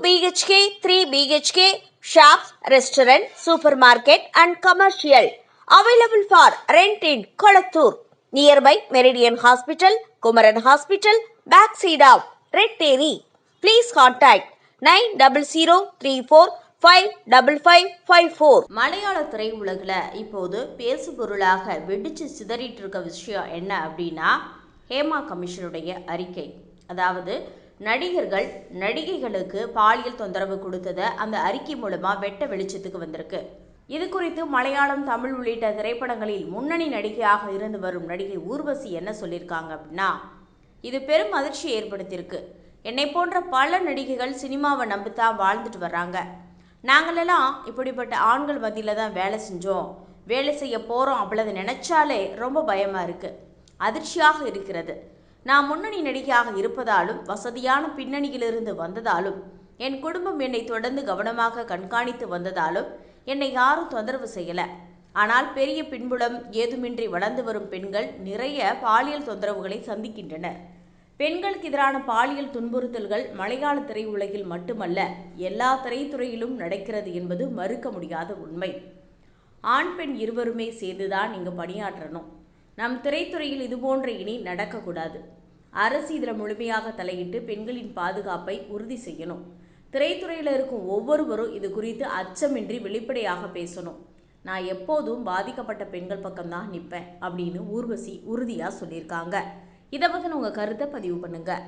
BHK, 3 BHK, shops, restaurant, supermarket and commercial. Available for rent in Kolattur. Nearby Meridian Hospital, Kumaran Hospital, backside of Red Terry. Please contact 9034555554. மலையாள திரையுலகில் இப்போது பேசு பொருளாக வெடிச்சு சிதறிட்டு இருக்க விஷயம் என்ன அப்படின்னா, ஹேமா கமிஷனுடைய அறிக்கை. அதாவது நடிகர்கள் நடிகைகளுக்கு பாலியல் தொந்தரவு கொடுத்ததை அந்த அறிக்கை மூலமாக வெட்ட வெளிச்சத்துக்கு வந்திருக்கு. இது குறித்து மலையாளம், தமிழ் உள்ளிட்ட திரைப்படங்களில் முன்னணி நடிகையாக இருந்து வரும் நடிகை ஊர்வசி என்ன சொல்லியிருக்காங்க அப்படின்னா, இது பெரும் அதிர்ச்சியை ஏற்படுத்தியிருக்கு. என்னை போன்ற பல நடிகைகள் சினிமாவை நம்பித்தான் வாழ்ந்துட்டு வர்றாங்க. நாங்களெல்லாம் இப்படிப்பட்ட ஆண்கள் மத்தியில் தான் வேலை செஞ்சோம், வேலை செய்ய போகிறோம் அப்படிது நினச்சாலே ரொம்ப பயமாக இருக்குது, அதிர்ச்சியாக இருக்கிறது. நான் முன்னணி நடிகையாக இருப்பதாலும் வசதியான பின்னணியிலிருந்து வந்ததாலும் என் குடும்பம் என்னை தொடர்ந்து கவனமாக கண்காணித்து வந்ததாலும் என்னை யாரும் தொந்தரவு செய்யலை. ஆனால் பெரிய பின்புலம் ஏதுமின்றி வளர்ந்து வரும் பெண்கள் நிறைய பாலியல் தொந்தரவுகளை சந்திக்கின்றனர். பெண்களுக்கு எதிரான பாலியல் துன்புறுத்தல்கள் மலையாள திரையுலகில் மட்டுமல்ல, எல்லா திரைத்துறையிலும் நடக்கிறது என்பது மறுக்க முடியாத உண்மை. ஆண் பெண் இருவருமே சேர்ந்துதான் இங்கு பணியாற்றணும். நம் திரைத்துறையில் இதுபோன்ற இனி நடக்கக்கூடாது. அரசு இதில் முழுமையாக தலையிட்டு பெண்களின் பாதுகாப்பை உறுதி செய்யணும். திரைத்துறையில் இருக்கும் ஒவ்வொருவரும் இது குறித்து அச்சமின்றி வெளிப்படையாக பேசணும். நான் எப்போதும் பாதிக்கப்பட்ட பெண்கள் பக்கம்தான் நிற்பேன் அப்படின்னு ஊர்வசி உறுதியாக சொல்லியிருக்காங்க. இதை பற்றின உங்கள் கருத்தை பதிவு பண்ணுங்கள்.